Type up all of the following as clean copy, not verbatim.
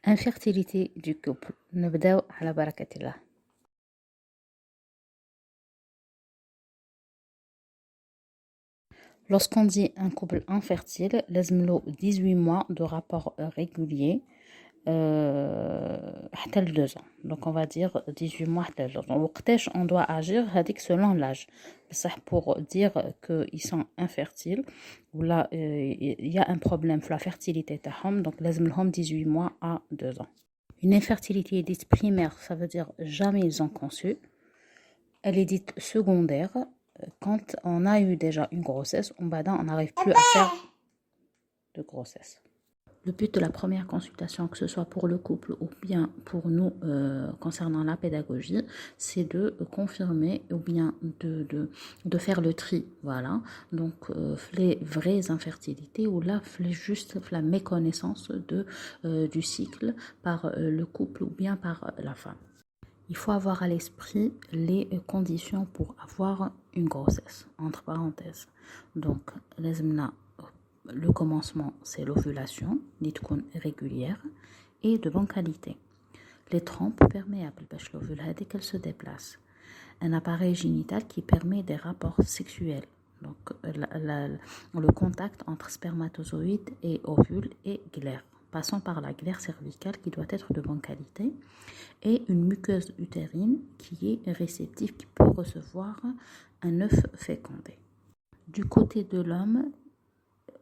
Infertilité du couple. نبداو على بركة الله. Lorsqu'on dit un couple infertile, لازم له 18 mois de rapport régulier حتى ل 2 ans. Donc on va dire 18 mois حتى ل 2 ans. وقتاش on doit agir هذيك selon l'âge. بصح pour dire qu'ils sont infertiles ou là il y a un problème في la fertilité تاعهم, donc لازم لهم 18 mois à 2 ans. Une infertilité dite primaire, ça veut dire jamais ils ont conçu. Elle est dite secondaire quand on a eu déjà une grossesse, on n'arrive plus à faire de grossesse. Le but de la première consultation, que ce soit pour le couple ou bien pour nous concernant la pédagogie, c'est de confirmer ou bien de faire le tri. Voilà. Donc, les vraies infertilités ou là, juste la méconnaissance du cycle par le couple ou bien par la femme. Il faut avoir à l'esprit les conditions pour avoir une grossesse, entre parenthèses. Donc, le commencement, c'est l'ovulation, régulière et de bonne qualité. Les trompes perméables, l'ovule, qu'elle se déplace. Un appareil génital qui permet des rapports sexuels. Donc, le contact entre spermatozoïdes et ovule et glaire, passant par la glaire cervicale qui doit être de bonne qualité, et une muqueuse utérine qui est réceptive, qui peut recevoir un œuf fécondé. Du côté de l'homme,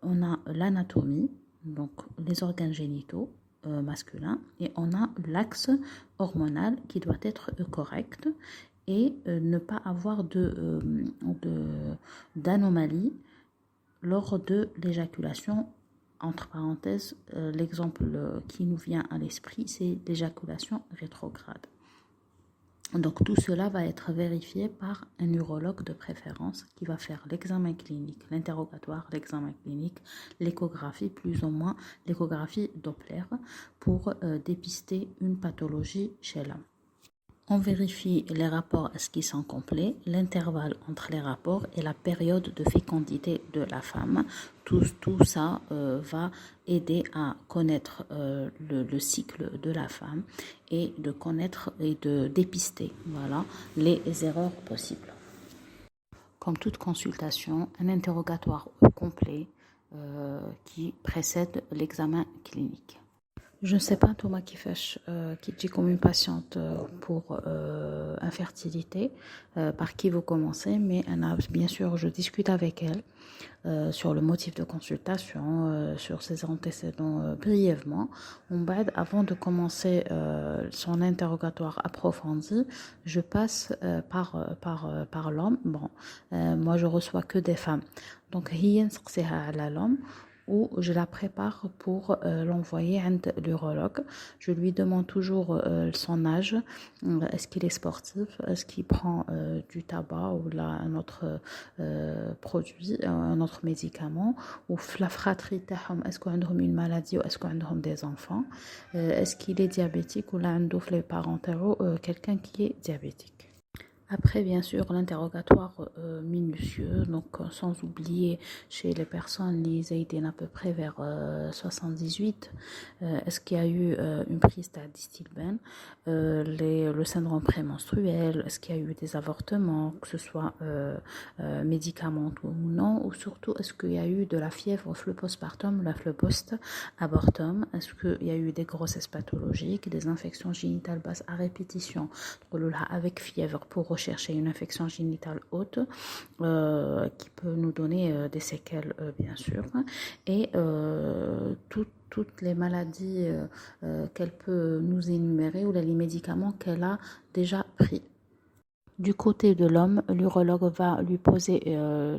on a l'anatomie, donc les organes génitaux masculins, et on a l'axe hormonal qui doit être correct et ne pas avoir d'anomalie lors de l'éjaculation. Entre parenthèses, l'exemple qui nous vient à l'esprit, c'est l'éjaculation rétrograde. Donc tout cela va être vérifié par un urologue de préférence qui va faire l'examen clinique, l'interrogatoire, l'examen clinique, l'échographie, plus ou moins l'échographie Doppler pour dépister une pathologie chez l'homme. On vérifie les rapports, est-ce qu'ils sont complets, l'intervalle entre les rapports et la période de fécondité de la femme. Tout ça va aider à connaître le cycle de la femme et de connaître et de dépister les erreurs possibles. Comme toute consultation, un interrogatoire complet qui précède l'examen clinique. Je ne sais pas Thomas qui dit comme une patiente pour infertilité, par qui vous commencez, mais bien sûr je discute avec elle sur le motif de consultation, sur ses antécédents brièvement. Avant de commencer son interrogatoire approfondi, je passe par l'homme. Moi je reçois que des femmes, donc à l'homme, où je la prépare pour l'envoyer à l'urologue. Je lui demande toujours son âge, est-ce qu'il est sportif, est-ce qu'il prend du tabac ou là un autre produit, un autre médicament, ou la fratrie est-ce qu'ils ont une maladie ou est-ce qu'ils ont des enfants, est-ce qu'il est diabétique ou là un les parentaux, quelqu'un qui est diabétique. Après, bien sûr, l'interrogatoire minutieux, donc sans oublier chez les personnes, les aident à peu près vers 78, est-ce qu'il y a eu une prise d'Adistilben, le syndrome prémenstruel, est-ce qu'il y a eu des avortements, que ce soit médicamenteux ou non, ou surtout est-ce qu'il y a eu de la fièvre, le postpartum, la post-abortum, est-ce qu'il y a eu des grossesses pathologiques, des infections génitales basses à répétition, avec fièvre pour rechercher une infection génitale haute qui peut nous donner des séquelles bien sûr, et toutes les maladies qu'elle peut nous énumérer ou les médicaments qu'elle a déjà pris. Du côté de l'homme, l'urologue va lui poser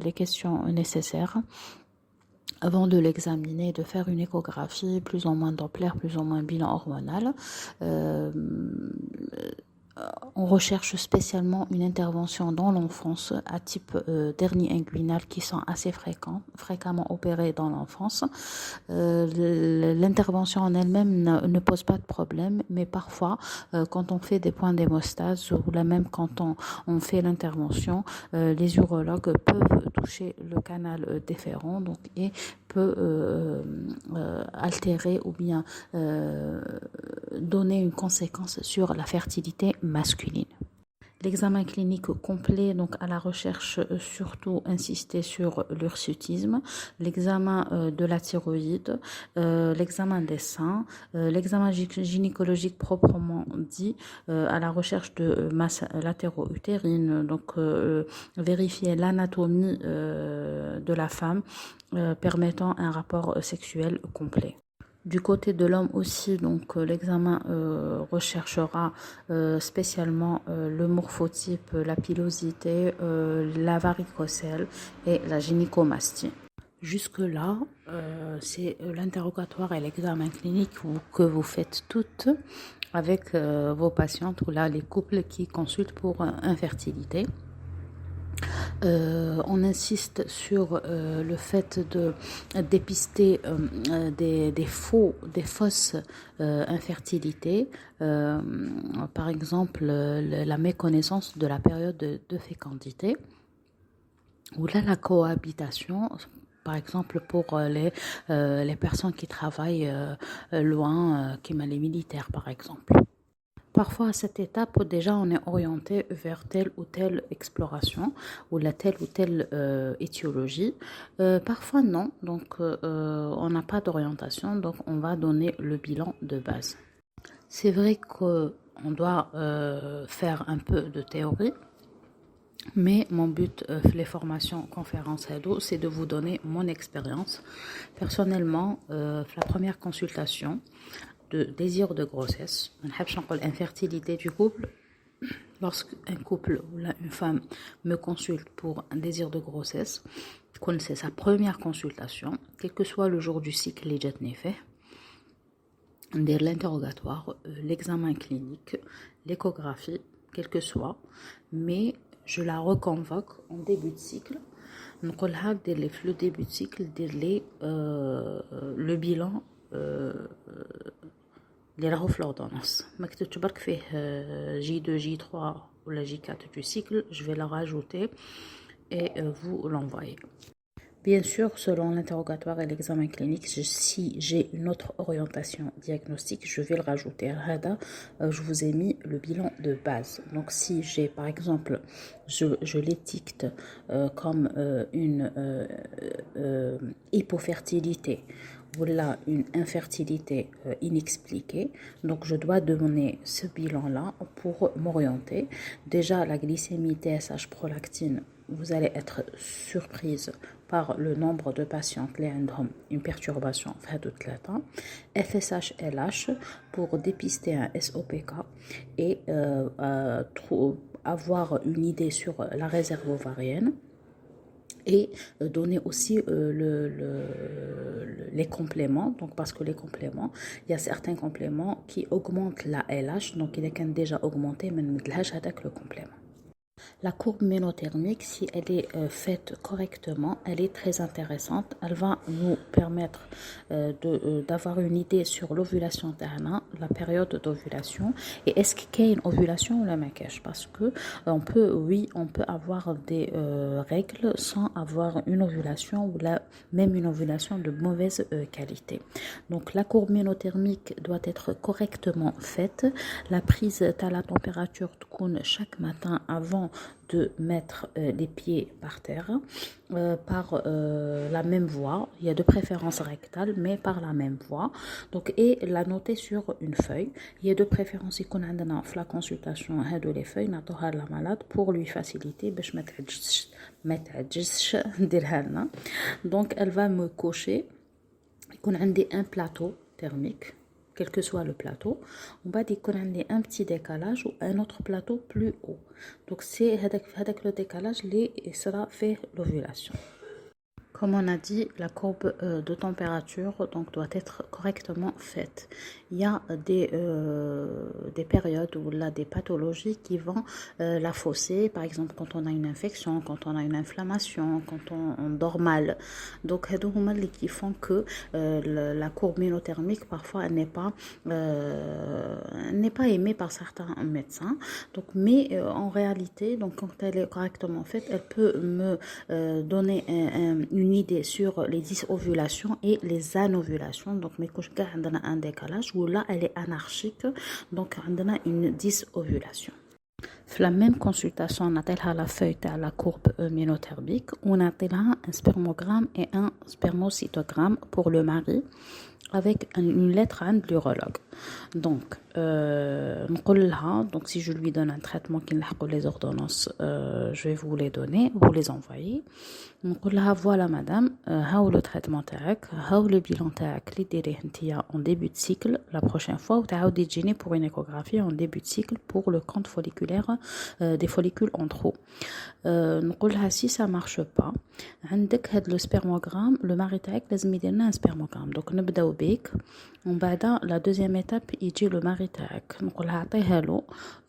les questions nécessaires avant de l'examiner, de faire une échographie, plus ou moins Doppler, plus ou moins bilan hormonal. On recherche spécialement une intervention dans l'enfance à type dernier inguinal qui sont assez fréquemment opérés dans l'enfance. L'intervention en elle-même ne pose pas de problème, mais parfois quand on fait des points d'hémostase ou là même quand on fait l'intervention, les urologues peuvent toucher le canal déférent, donc, et peut altérer ou bien donner une conséquence sur la fertilité masculine. L'examen clinique complet, donc à la recherche, surtout insister sur l'hirsutisme, l'examen de la thyroïde, l'examen des seins, l'examen gynécologique proprement dit, à la recherche de masse latéro-utérine, donc vérifier l'anatomie de la femme permettant un rapport sexuel complet. Du côté de l'homme aussi, donc l'examen recherchera spécialement le morphotype, la pilosité, la varicocèle et la gynécomastie. Jusque-là, c'est l'interrogatoire et l'examen clinique que vous faites toutes avec vos patientes ou là les couples qui consultent pour infertilité. On insiste sur le fait de dépister des fausses infertilités, par exemple la méconnaissance de la période de fécondité ou là la cohabitation. Par exemple, pour les personnes qui travaillent loin, qui sont les militaires, par exemple. Parfois, à cette étape, déjà, on est orienté vers telle ou telle exploration ou telle ou telle étiologie. Parfois, non. Donc, on n'a pas d'orientation. Donc, on va donner le bilan de base. C'est vrai qu'on doit faire un peu de théorie. Mais mon but, les formations conférences EDO, c'est de vous donner mon expérience. Personnellement, la première consultation de désir de grossesse, infertilité du couple, lorsqu'un couple ou une femme me consulte pour un désir de grossesse, c'est sa première consultation, quel que soit le jour du cycle, les jet fait, l'interrogatoire, l'examen clinique, l'échographie, quel que soit, mais je la reconvoque en début de cycle. نقولها دير لي في لو ديبي سيكل دير لي لو بيلان اللي راهو في l'ordonnance ما كتبتش برك فيه J2 J3 ولا J4 du cycle, je vais la rajouter et vous l'envoyer. Bien sûr, selon l'interrogatoire et l'examen clinique, si j'ai une autre orientation diagnostique, je vais le rajouter. Je vous ai mis le bilan de base. Donc, si j'ai, par exemple, je l'étiquette comme une hypofertilité ou là une infertilité inexpliquée, donc je dois donner ce bilan-là pour m'orienter. Déjà, la glycémie, TSH, prolactine, vous allez être surprise par le nombre de patientes qui ont une perturbation FSH, LH pour dépister un SOPK et avoir une idée sur la réserve ovarienne et donner aussi les compléments. Donc parce que les compléments, il y a certains compléments qui augmentent la LH, donc il est déjà augmenté mais avec le complément. La courbe ménothermique, si elle est faite correctement, elle est très intéressante. Elle va nous permettre d'avoir une idée sur l'ovulation terna, la période d'ovulation, et est-ce qu'il y a une ovulation ou la maquage, parce que on peut avoir des règles sans avoir une ovulation ou même une ovulation de mauvaise qualité. Donc la courbe ménothermique doit être correctement faite. La prise à la température chaque matin avant de mettre les pieds par terre par la même voie. Il y a de préférence rectale, mais par la même voie. Donc, et la noter sur une feuille. Il y a de préférence qu'on a dans la consultation de les feuilles, نعطوها la malade pour lui faciliter باش ما تعجزش نديرها لنا. Donc elle va me cocher. يكون عندي un plateau thermique, quel que soit le plateau. On va dire qu'on a un petit décalage ou un autre plateau plus haut. Donc c'est avec le décalage qui sera fait l'ovulation. Comme on a dit, la courbe de température donc, doit être correctement faite. Il y a des périodes où là, des pathologies qui vont la fausser. Par exemple, quand on a une infection, quand on a une inflammation, quand on dort mal. Donc, qui font que la courbe ménothermique, parfois, n'est pas aimée par certains médecins. Donc, mais en réalité, donc, quand elle est correctement faite, elle peut me donner une une idée sur les dysovulations et les anovulations. Donc, mais quand on a un décalage où là, elle est anarchique. Donc, on a une dysovulation. La même consultation, on a la feuille à la courbe ménothermique. On a un spermogramme et un spermocytogramme pour le mari avec une lettre à l'urologue. Donc, donc, si je lui donne un traitement qui n'a les ordonnances, je vais vous les donner, vous les envoyer. نقول لها voilà madame, هاو le traitement تاعك, هاو le bilan تاعك اللي ديريه نتيا en début de cycle la prochaine fois وتعاودي تجيني pour une échographie en début de cycle pour le compte folliculaire des follicules en trop. نقول لها si ça marche pas عندك هاد le spermogramme, le mari تاعك لازم يدير لنا un spermogramme. Donc نبداو بيك ومن بعد la deuxième étape يجي le mari تاعك نقول لها عطيها له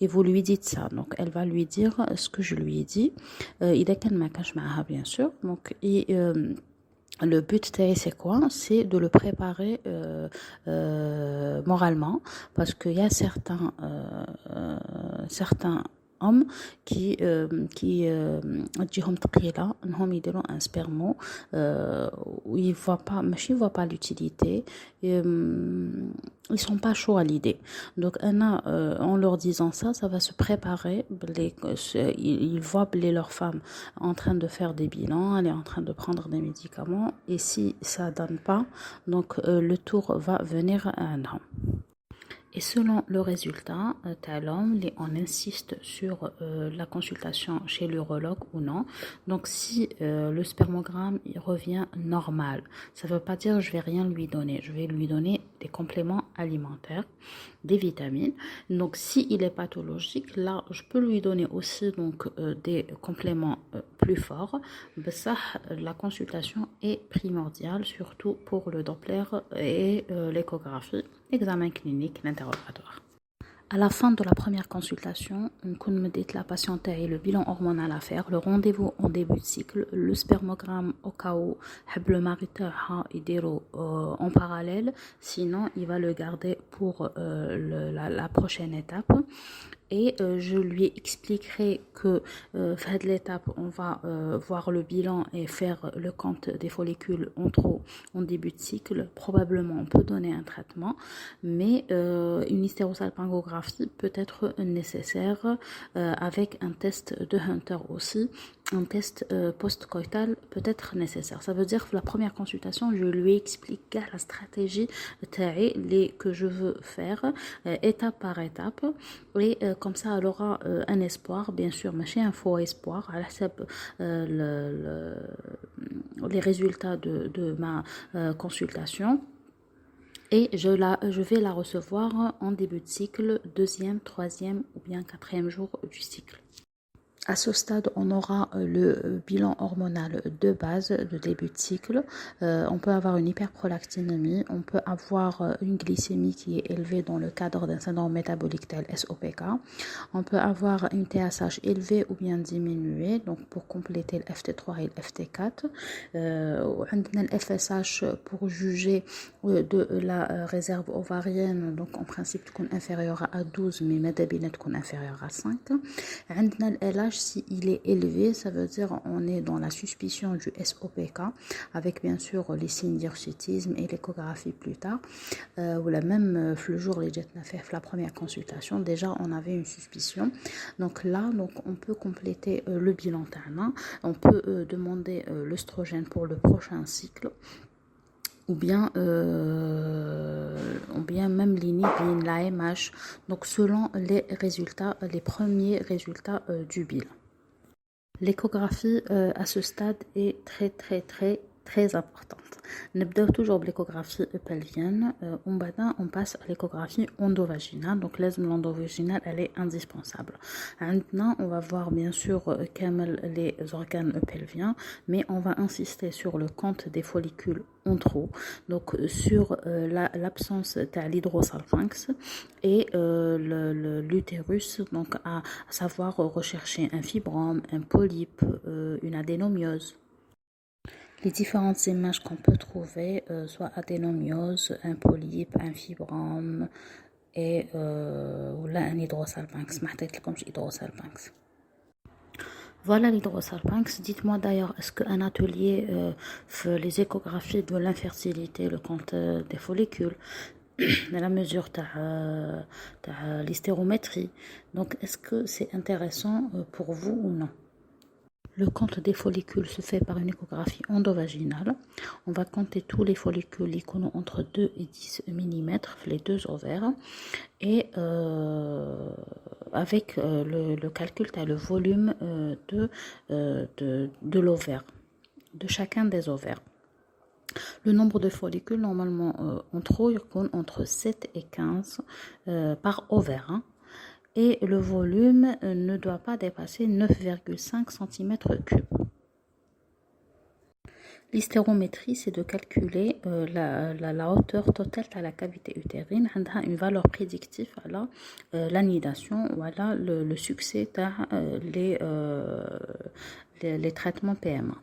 et vous lui dites ça. Donc elle va lui dire ce que je lui ai dit إذا كان ما كانش معها bien sûr. Donc, le but, c'est quoi? C'est de le préparer moralement, parce qu'il y a certains hommes qui disent un spermo où ils voient pas l'utilité, ils sont pas chauds à l'idée. Donc en leur disant ça va se préparer. Ils voient leur femme en train de faire des bilans, elle est en train de prendre des médicaments, et si ça donne pas, donc le tour va venir à un homme. Et selon le résultat, l'homme, on insiste sur la consultation chez l'urologue ou non. Donc, si le spermogramme il revient normal, ça ne veut pas dire que je vais rien lui donner. Je vais lui donner des compléments alimentaires, des vitamines. Donc, si il est pathologique, là, je peux lui donner aussi donc des compléments plus forts. Ça, la consultation est primordiale, surtout pour le Doppler et l'échographie. Examen clinique, l'interrogatoire. À la fin de la première consultation, on me dit la patiente et le bilan hormonal à faire, le rendez-vous en début de cycle, le spermogramme au cas où le mari en parallèle, sinon il va le garder pour la prochaine étape. Et je lui expliquerai que à l'étape on va voir le bilan et faire le compte des follicules en trop en début de cycle. Probablement on peut donner un traitement, mais une hystérosalpingographie peut être nécessaire avec un test de Hunter aussi. Un test post-coital peut être nécessaire. Ça veut dire que la première consultation, je lui explique la stratégie que je veux faire étape par étape, et comme ça elle aura un espoir, bien sûr, mais un faux espoir à la les résultats de ma consultation. Et je vais la recevoir en début de cycle, deuxième, troisième ou bien quatrième jour du cycle. À ce stade, on aura le bilan hormonal de base de début de cycle. On peut avoir une hyperprolactinémie, on peut avoir une glycémie qui est élevée dans le cadre d'un syndrome métabolique tel SOPK. On peut avoir une TSH élevée ou bien diminuée, donc pour compléter le FT3 et le FT4. On a le FSH pour juger de la réserve ovarienne, donc en principe inférieure à 12, mais métabine inférieure à 5. On a le LH si il est élevé, ça veut dire on est dans la suspicion du SOPK, avec bien sûr les signes d'hirsutisme et l'échographie plus tard, ou la même le jour les jet fait la première consultation, déjà on avait une suspicion. Donc là, on peut compléter le bilan ternain, on peut demander l'œstrogène pour le prochain cycle, ou bien même l'inhibine, l'AMH, donc selon les premiers résultats du bilan. L'échographie à ce stade est très importante. نبداو toujours l'échographie pelvienne, on passe à l'échographie endovaginale. Donc l'endovaginale elle est indispensable. Maintenant on va voir bien sûr les organes pelviens, mais on va insister sur le compte des follicules en trop, donc sur l'absence de l'hydrosalpinx et l'utérus, donc à savoir rechercher un fibrome, un polype, une adénomiose. Les différentes images qu'on peut trouver, soit adénomiose, un polype, un fibrome et ou là un hydrosalpinx. ما حطيت لكمش hydrosalpinx. Voilà l'hydrosalpinx. Dites-moi d'ailleurs, est-ce qu'un atelier fait les échographies de l'infertilité, le compte des follicules, la mesure de l'hystérométrie, donc est-ce que c'est intéressant pour vous ou non? Le compte des follicules se fait par une échographie endovaginale. On va compter tous les follicules qui ont entre 2 et 10 mm, les deux ovaires. Et avec le calcul, tu as le volume de l'ovaire, de chacun des ovaires. Le nombre de follicules, normalement, entre 7 et 15 par ovaire. Hein. Et le volume ne doit pas dépasser 9,5 cm3. L'hystérométrie, c'est de calculer la hauteur totale de la cavité utérine. Elle a une valeur prédictive à l'anidation, voilà le succès les traitements PMA.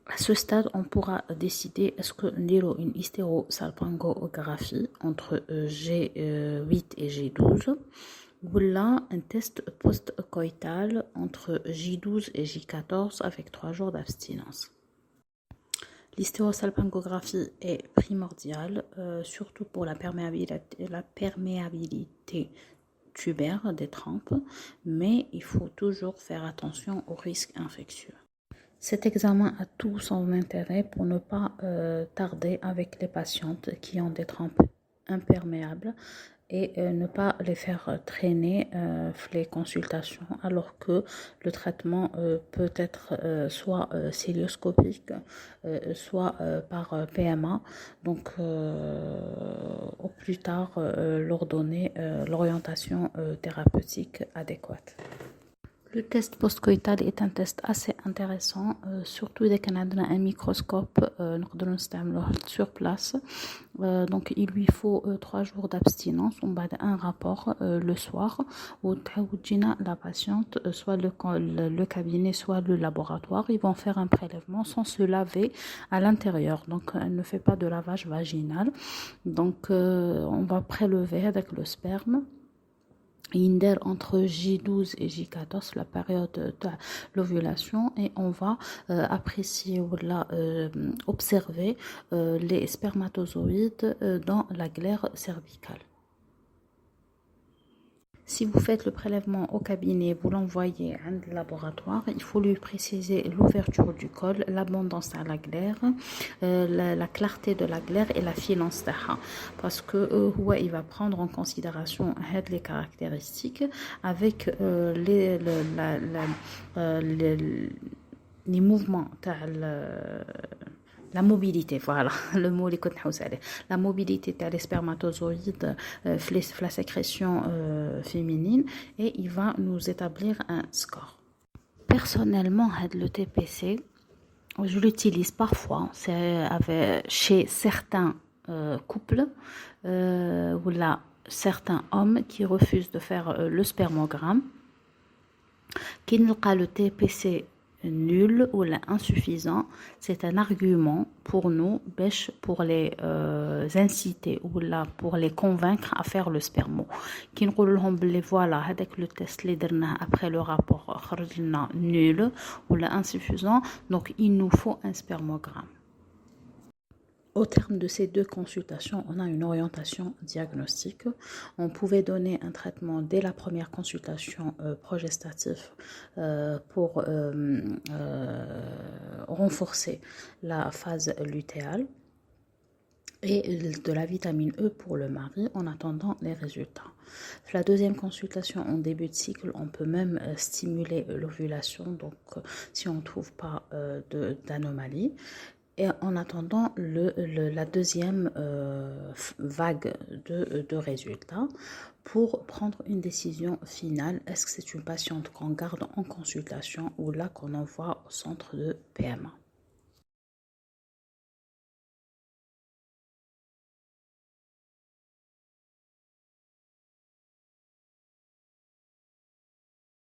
À ce stade, on pourra décider est-ce que nous une hystérosalpingographie entre G8 et G12 ou là un test post-coïtal entre J12 et J14 avec 3 jours d'abstinence. L'hystérosalpingographie est primordiale, surtout pour la perméabilité tubaire des trompes, mais il faut toujours faire attention aux risques infectieux. Cet examen a tout son intérêt pour ne pas tarder avec les patientes qui ont des trompes imperméables et ne pas les faire traîner les consultations alors que le traitement peut être soit cilioscopique, soit par PMA. Donc au plus tard leur donner l'orientation thérapeutique adéquate. Le test postcoïtal est un test assez intéressant, surtout dès qu'on a un microscope sur place. Donc il lui faut 3 jours d'abstinence. On va un rapport le soir où la patiente, soit le cabinet, soit le laboratoire, ils vont faire un prélèvement sans se laver à l'intérieur. Donc elle ne fait pas de lavage vaginal. Donc on va prélever avec le sperme. Entre J12 et J14, la période de l'ovulation, et on va apprécier ou observer les spermatozoïdes dans la glaire cervicale. Si vous faites le prélèvement au cabinet, vous l'envoyez à un laboratoire, il faut lui préciser l'ouverture du col, l'abondance à la glaire, la clarté de la glaire et la finance d'Aha. Parce que il va prendre en considération les caractéristiques avec les mouvements la mobilité, voilà, le mot la mobilité des spermatozoïdes, la sécrétion féminine, et il va nous établir un score. Personnellement, le TPC, je l'utilise parfois, c'est chez certains couples ou là, certains hommes qui refusent de faire le spermogramme, qui n'ont pas le TPC nul ou insuffisant, c'est un argument pour nous, pour les inciter ou là pour les convaincre à faire le spermo. Qui nous voilà avec le test après le rapport nul ou insuffisant, donc il nous faut un spermogramme. Au terme de ces 2 consultations, on a une orientation diagnostique. On pouvait donner un traitement dès la première consultation progestatif pour renforcer la phase lutéale et de la vitamine E pour le mari en attendant les résultats. La deuxième consultation en début de cycle, on peut même stimuler l'ovulation, donc si on ne trouve pas d'anomalie. Et en attendant la deuxième vague de résultats pour prendre une décision finale, est-ce que c'est une patiente qu'on garde en consultation ou là qu'on envoie au centre de PMA.